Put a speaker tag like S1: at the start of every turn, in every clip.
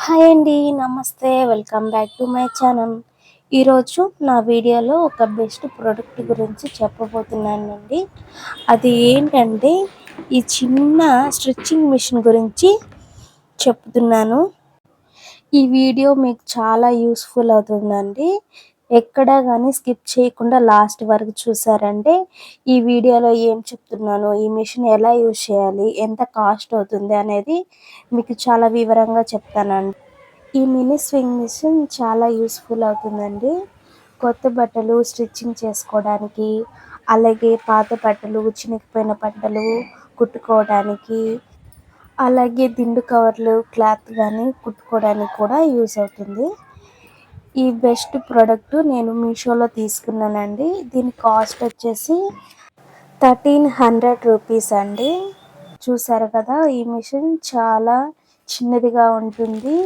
S1: Hi అండి, నమస్తే. Welcome back to my channel. ఈరోజు నా వీడియోలో ఒక బెస్ట్ ప్రోడక్ట్ గురించి చెప్పబోతున్నానండి. అది ఏంటంటే ఈ చిన్న స్టిచ్చింగ్ మిషన్ గురించి చెప్తున్నాను. ఈ వీడియో మీకు చాలా యూస్ఫుల్ అవుతుందండి. ఎక్కడా కానీ స్కిప్ చేయకుండా లాస్ట్ వరకు చూసారంటే ఈ వీడియోలో ఏం చెప్తున్నాను, ఈ మిషన్ ఎలా యూజ్ చేయాలి, ఎంత కాస్ట్ అవుతుంది అనేది మీకు చాలా వివరంగా చెప్తానండి. ఈ మినీ స్వింగ్ మిషన్ చాలా యూస్ఫుల్ అవుతుందండి. కొత్త బట్టలు స్టిచ్చింగ్ చేసుకోవడానికి, అలాగే పాత బట్టలు, చినిగిపోయిన బట్టలు కుట్టుకోవడానికి, అలాగే దిండు కవర్లు క్లాత్ కానీ కుట్టుకోవడానికి కూడా యూస్ అవుతుంది. ఈ బెస్ట్ ప్రోడక్ట్ నేను మీషోలో తీసుకున్నానండి. దీని కాస్ట్ వచ్చేసి 1300 రూపీస్ అండి. చూసారు కదా, ఈ మిషన్ చాలా చిన్నదిగా ఉంటుంది,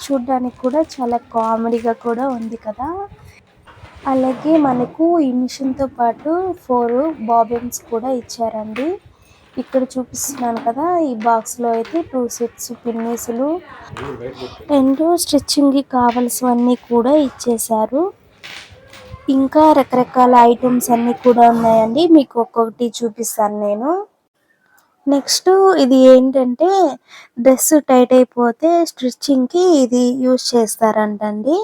S1: చూడ్డానికి కూడా చాలా కామెడీగా కూడా ఉంది కదా. అలాగే మనకు ఈ మిషన్తో పాటు 4 బాబిన్స్ కూడా ఇచ్చారండి. ఇక్కడ చూపిస్తున్నాను కదా, ఈ బాక్స్లో అయితే 2 సెట్స్ పిన్నీసులు అండ్ స్టిచ్చింగ్కి కావలసినవన్నీ కూడా ఇచ్చేశారు. ఇంకా రకరకాల ఐటమ్స్ అన్నీ కూడా ఉన్నాయండి. మీకు ఒక్కొక్కటి చూపిస్తాను నేను. నెక్స్ట్ ఇది ఏంటంటే డ్రెస్ టైట్ అయిపోతే స్టిచ్చింగ్కి ఇది యూజ్ చేస్తారంటండి.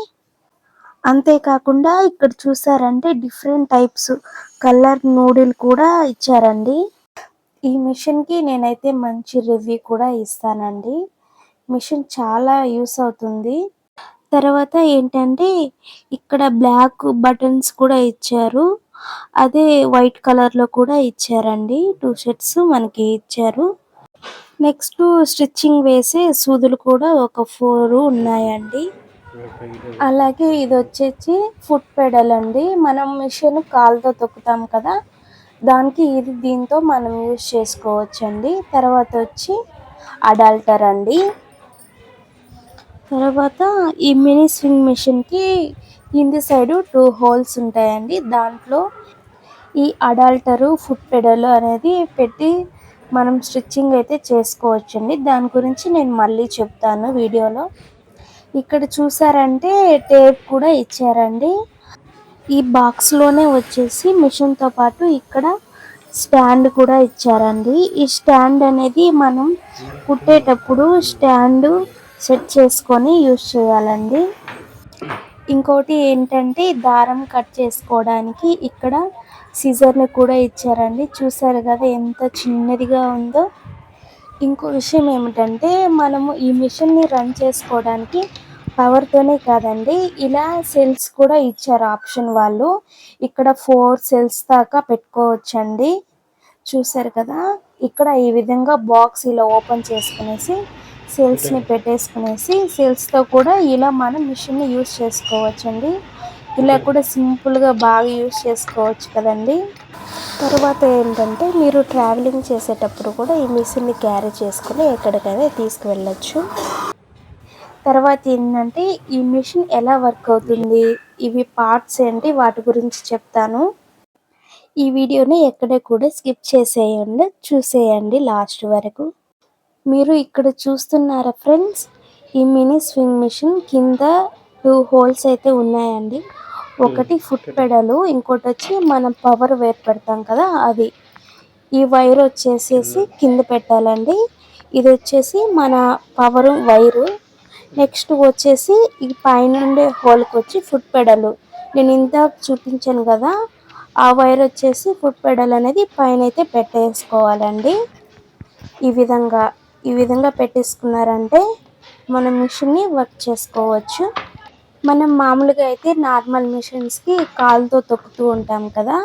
S1: అంతేకాకుండా ఇక్కడ చూసారంటే డిఫరెంట్ టైప్స్ కలర్ నూడిల్ కూడా ఇచ్చారండి. ఈ మిషన్కి నేనైతే మంచి రివ్యూ కూడా ఇస్తానండి. మిషన్ చాలా యూస్ అవుతుంది. తర్వాత ఏంటంటే ఇక్కడ బ్లాక్ బటన్స్ కూడా ఇచ్చారు, అదే వైట్ కలర్లో కూడా ఇచ్చారండి. 2 సెట్స్ మనకి ఇచ్చారు. నెక్స్ట్ స్టిచ్చింగ్ వేసే సూదులు కూడా ఒక 4 ఉన్నాయండి. అలాగే ఇది వచ్చేసి ఫుట్ పెడల్ అండి. మనం మిషన్ కాలుతో తొక్కుతాం కదా, దానికి ఇది దీంతో మనం యూజ్ చేసుకోవచ్చండి. తర్వాత వచ్చి అడాల్టర్ అండి. తర్వాత ఈ మినీ స్వింగ్ మిషన్కి కింది సైడు 2 హోల్స్ ఉంటాయండి. దాంట్లో ఈ అడాల్టరు ఫుట్ పెడల్ అనేది పెట్టి మనం స్టిచ్చింగ్ అయితే చేసుకోవచ్చండి. దాని గురించి నేను మళ్ళీ చెప్తాను వీడియోలో. ఇక్కడ చూసారంటే టేప్ కూడా ఇచ్చారండి. ఈ బాక్స్లోనే వచ్చేసి మిషన్తో పాటు ఇక్కడ స్టాండ్ కూడా ఇచ్చారండి. ఈ స్టాండ్ అనేది మనం కుట్టేటప్పుడు స్టాండ్ సెట్ చేసుకొని యూజ్ చేయాలండి. ఇంకోటి ఏంటంటే దారం కట్ చేసుకోవడానికి ఇక్కడ సిజర్ని కూడా ఇచ్చారండి. చూసారు కదా ఎంత చిన్నదిగా ఉందో. ఇంకో విషయం ఏమిటంటే మనము ఈ మిషన్ని రన్ చేసుకోవడానికి పవర్తోనే కాదండి, ఇలా సెల్స్ కూడా ఇచ్చారు ఆప్షన్ వాళ్ళు. ఇక్కడ 4 సెల్స్ దాకా పెట్టుకోవచ్చండి. చూసారు కదా, ఇక్కడ ఈ విధంగా బాక్స్ ఇలా ఓపెన్ చేసుకునేసి సెల్స్ని పెట్టేసుకునేసి సెల్స్తో కూడా ఇలా మనం మిషన్ని యూజ్ చేసుకోవచ్చండి. ఇలా కూడా సింపుల్గా బాగా యూజ్ చేసుకోవచ్చు కదండి. తర్వాత ఏంటంటే మీరు ట్రావెలింగ్ చేసేటప్పుడు కూడా ఈ మిషన్ని క్యారీ చేసుకుని ఎక్కడికైనా తీసుకువెళ్ళచ్చు. తర్వాత ఏంటంటే ఈ మిషన్ ఎలా వర్క్ అవుతుంది, ఇవి పార్ట్స్ ఏంటి, వాటి గురించి చెప్తాను. ఈ వీడియోని ఎక్కడ కూడా స్కిప్ చేసేయండి, చూసేయండి లాస్ట్ వరకు. మీరు ఇక్కడ చూస్తున్నారా ఫ్రెండ్స్, ఈ మినీ స్వింగ్ మిషన్ కింద 2 హోల్స్ అయితే ఉన్నాయండి. ఒకటి ఫుట్ పెడలు, ఇంకోటి వచ్చి మనం పవర్ వైర్ పెడతాం కదా అది. ఈ వైర్ వచ్చేసేసి కింద పెట్టాలండి. ఇది వచ్చేసి మన పవర్ వైరు. నెక్స్ట్ వచ్చేసి ఈ పైనుండే హోల్కి వచ్చి ఫుట్ పెడలు, నేను ఇందాక చూపించాను కదా, ఆ వైర్ వచ్చేసి ఫుట్ పెడల్ అనేది పైన అయితే పెట్టేసుకోవాలండి. ఈ విధంగా పెట్టేసుకున్నారంటే మన మిషన్ని వర్క్ చేసుకోవచ్చు. మనం మామూలుగా అయితే నార్మల్ మిషన్స్కి కాలుతో తొక్కుతూ ఉంటాం కదా,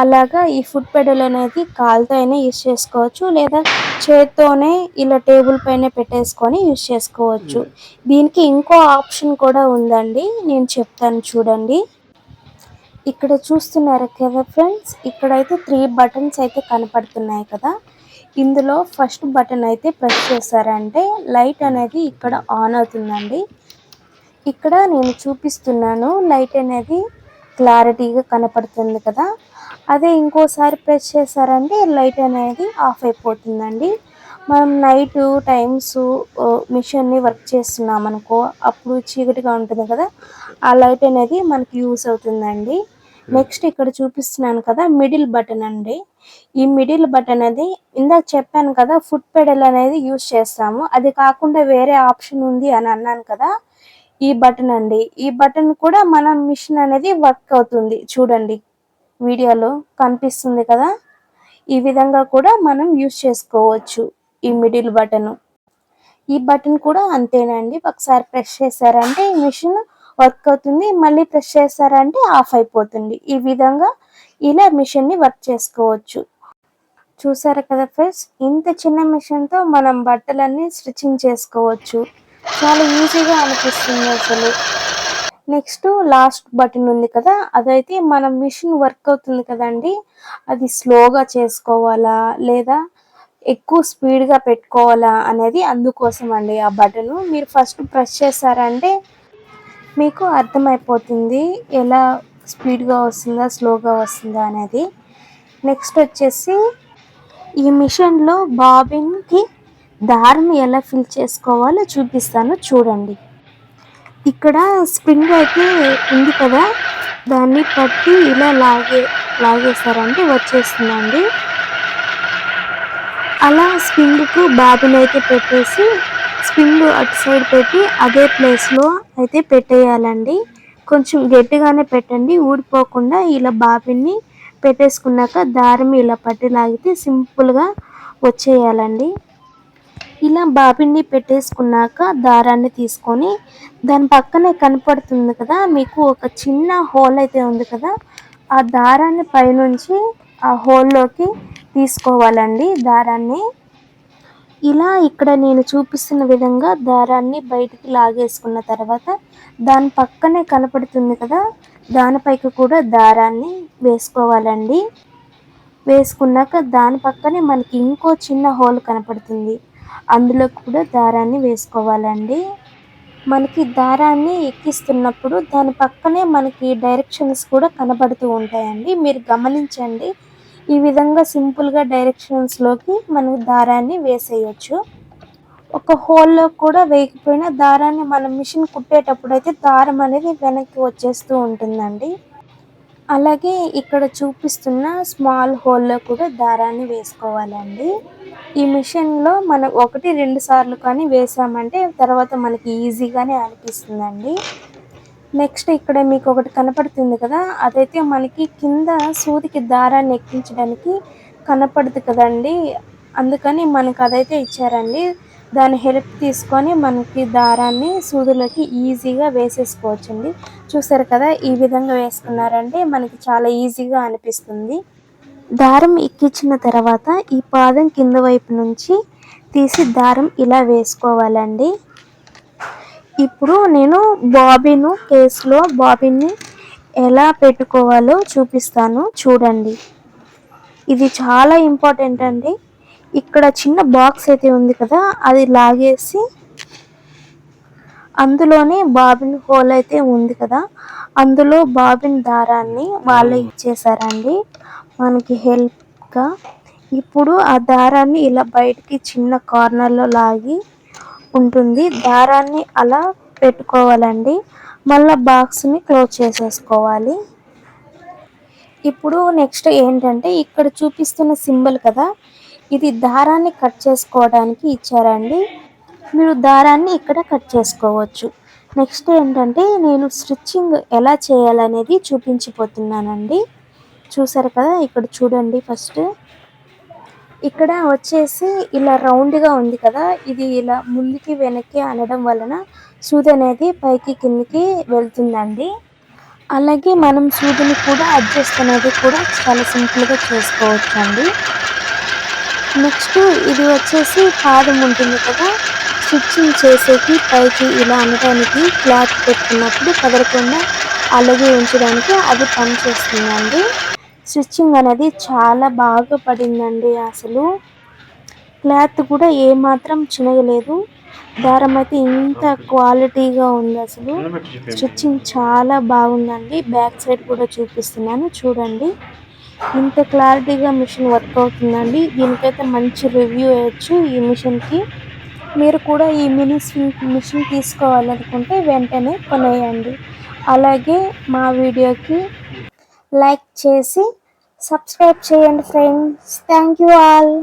S1: అలాగా ఈ ఫుట్ పెడల్ అనేది కాలుతో అయినా యూజ్ చేసుకోవచ్చు, లేదా చేత్తోనే ఇలా టేబుల్ పైన పెట్టేసుకొని యూజ్ చేసుకోవచ్చు. దీనికి ఇంకో ఆప్షన్ కూడా ఉందండి, నేను చెప్తాను చూడండి. ఇక్కడ చూస్తున్నారు కదా ఫ్రెండ్స్, ఇక్కడైతే 3 బటన్స్ అయితే కనపడుతున్నాయి కదా. ఇందులో ఫస్ట్ బటన్ అయితే ప్రెస్ చేశారంటే లైట్ అనేది ఇక్కడ ఆన్ అవుతుందండి. ఇక్కడ నేను చూపిస్తున్నాను, లైట్ అనేది క్లారిటీగా కనపడుతుంది కదా. అదే ఇంకోసారి ప్రెస్ చేశారంటే లైట్ అనేది ఆఫ్ అయిపోతుందండి. మనం నైట్ టైమ్స్ మిషన్ని వర్క్ చేస్తున్నాం అనుకో, అప్పుడు చీకటిగా ఉంటుంది కదా, ఆ లైట్ అనేది మనకి యూస్ అవుతుందండి. నెక్స్ట్ ఇక్కడ చూపిస్తున్నాను కదా, మిడిల్ బటన్ అండి. ఈ మిడిల్ బటన్ అనేది ఇందాక చెప్పాను కదా, ఫుట్ పెడల్ అనేది యూస్ చేస్తాము. అది కాకుండా వేరే ఆప్షన్ ఉంది అని అన్నాను కదా, ఈ బటన్ అండి. ఈ బటన్ కూడా మన మిషన్ అనేది వర్క్ అవుతుంది. చూడండి వీడియోలో కనిపిస్తుంది కదా, ఈ విధంగా కూడా మనం యూస్ చేసుకోవచ్చు ఈ మిడిల్ బటన్. ఈ బటన్ కూడా అంతేనండి, ఒకసారి ప్రెస్ చేశారంటే ఈ మిషన్ వర్క్ అవుతుంది, మళ్ళీ ప్రెస్ చేశారంటే ఆఫ్ అయిపోతుంది. ఈ విధంగా ఇలా మిషన్ ని వర్క్ చేసుకోవచ్చు. చూసారు కదా ఫ్రెండ్స్, ఇంత చిన్న మిషన్ తో మనం బట్టలన్నీ స్టిచ్చింగ్ చేసుకోవచ్చు. చాలా ఈజీగా అనిపిస్తుంది అసలు. నెక్స్ట్ లాస్ట్ బటన్ ఉంది కదా, అదైతే మన మిషన్ వర్క్ అవుతుంది కదండి, అది స్లోగా చేసుకోవాలా లేదా ఎక్కువ స్పీడ్గా పెట్టుకోవాలా అనేది అందుకోసం అండి ఆ బటన్. మీరు ఫస్ట్ ప్రెస్ చేశారంటే మీకు అర్థమైపోతుంది ఎలా స్పీడ్గా వస్తుందా స్లోగా వస్తుందా అనేది. నెక్స్ట్ వచ్చేసి ఈ మిషన్లో బాబిన్కి దారం ఎలా ఫిల్ చేసుకోవాలో చూపిస్తాను చూడండి. ఇక్కడ స్ప్రింగ్ అయితే ఉంది కదా, దాన్ని పట్టి ఇలా లాగేస్తారంటే వచ్చేస్తుందండి. అలా స్ప్రింగ్కు బాబిన్ అయితే పెట్టేసి స్ప్రింగ్ అటు సైడ్ పెట్టి అదే ప్లేస్లో అయితే పెట్టేయాలండి. కొంచెం గట్టిగానే పెట్టండి, ఊడిపోకుండా. ఇలా బాబిన్ని పెట్టేసుకున్నాక దారం ఇలా పట్టి లాగితే సింపుల్గా వచ్చేయాలండి. ఇలా బాబిన్ని పెట్టేసుకున్నాక దారాన్ని తీసుకొని దాని పక్కనే కనపడుతుంది కదా మీకు ఒక చిన్న హోల్ అయితే ఉంది కదా, ఆ దారాన్ని పైనుంచి ఆ హోల్లోకి తీసుకోవాలండి దారాన్ని. ఇలా ఇక్కడ నేను చూపిస్తున్న విధంగా దారాన్ని బయటికి లాగేసుకున్న తర్వాత దాని పక్కనే కనపడుతుంది కదా, దానిపైకి కూడా దారాన్ని వేసుకోవాలండి. వేసుకున్నాక దాని పక్కనే మనకి ఇంకో చిన్న హోల్ కనపడుతుంది, అందులో కూడా దారాన్ని వేసుకోవాలండి. మనకి దారాన్ని ఎక్కిస్తున్నప్పుడు దాని పక్కనే మనకి డైరెక్షన్స్ కూడా కనబడుతూ ఉంటాయండి, మీరు గమనించండి. ఈ విధంగా సింపుల్గా డైరెక్షన్స్లోకి మనం దారాన్ని వేసేయచ్చు. ఒక హోల్లో కూడా వేయకపోయినా దారాన్ని మనం మిషన్ కుట్టేటప్పుడు అయితే దారం అనేది వెనక్కి వచ్చేస్తూ ఉంటుందండి. అలాగే ఇక్కడ చూపిస్తున్న స్మాల్ హోల్లో కూడా దారాన్ని వేసుకోవాలండి. ఈ మిషన్లో మనం 1-2 సార్లు కానీ వేసామంటే తర్వాత మనకి ఈజీగానే అనిపిస్తుందండి. నెక్స్ట్ ఇక్కడ మీకు ఒకటి కనపడుతుంది కదా, అదైతే మనకి కింద సూదికి దారాన్ని ఎక్కించడానికి కనపడదు కదండి, అందుకని మనకు అదైతే ఇచ్చారండి. దాని హెల్ప్ తీసుకొని మనకి దారాన్ని సూదిలోకి ఈజీగా వేసేసుకోవచ్చండి. చూసారు కదా, ఈ విధంగా వేసుకున్నారంటే మనకి చాలా ఈజీగా అనిపిస్తుంది. దారం ఎక్కించిన తర్వాత ఈ పాదం కింద వైపు నుంచి తీసి దారం ఇలా వేసుకోవాలండి. ఇప్పుడు నేను బాబిన్ కేసులో బాబిన్ని ఎలా పెట్టుకోవాలో చూపిస్తాను చూడండి. ఇది చాలా ఇంపార్టెంట్ అండి. ఇక్కడ చిన్న బాక్స్ అయితే ఉంది కదా, అది లాగేసి అందులోనే బాబిన్ హోల్ అయితే ఉంది కదా, అందులో బాబిన్ దారాన్ని వాళ్ళే ఇచ్చేసారండి మనకి హెల్ప్గా. ఇప్పుడు ఆ దారాన్ని ఇలా బయటికి చిన్న కార్నర్లో లాగి ఉంటుంది, దారాన్ని అలా పెట్టుకోవాలండి. మళ్ళీ బాక్స్ని క్లోజ్ చేసేసుకోవాలి. ఇప్పుడు నెక్స్ట్ ఏంటంటే ఇక్కడ చూపిస్తున్న సింబల్ కదా, ఇది దారాన్ని కట్ చేసుకోవడానికి ఇచ్చారండి. మీరు దారాన్ని ఇక్కడ కట్ చేసుకోవచ్చు. నెక్స్ట్ ఏంటంటే నేను స్టిచ్చింగ్ ఎలా చేయాలనేది చూపించిపోతున్నానండి. చూసారు కదా, ఇక్కడ చూడండి. ఫస్ట్ ఇక్కడ వచ్చేసి ఇలా రౌండ్గా ఉంది కదా, ఇది ఇలా ముందుకి వెనక్కి అనడం వలన సూది అనేది పైకి కిందికి వెళ్తుందండి. అలాగే మనం సూదిని కూడా అడ్జస్ట్ అనేది కూడా చాలా సింపుల్గా చేసుకోవచ్చు అండి. నెక్స్ట్ ఇది వచ్చేసి పాదం ఉంటుంది కదా, స్టిచ్చింగ్ చేసేకి పైకి ఇలా అనడానికి క్లాత్ పెట్టుకున్నప్పుడు కదలకుండా అలాగే ఉంచడానికి అది పనిచేస్తుందండి. స్టిచ్చింగ్ అనేది చాలా బాగా పడిందండి, అసలు క్లాత్ కూడా ఏమాత్రం చినగలేదు. దారం అయితే ఇంత క్వాలిటీగా ఉంది, అసలు స్టిచ్చింగ్ చాలా బాగుందండి. బ్యాక్ సైడ్ కూడా చూపిస్తున్నాను చూడండి. ఇంత క్లారిటీగా మిషన్ వర్క్ అవుతుందండి. దీనికైతే మంచి రివ్యూ వేయచ్చు ఈ మిషన్కి. మీరు కూడా ఈ మినీ స్వింగ్ మిషన్ తీసుకోవాలనుకుంటే వెంటనే కొనేయండి. అలాగే మా వీడియోకి లైక్ చేసి సబ్స్క్రైబ్ చేయండి ఫ్రెండ్స్. Thank you all.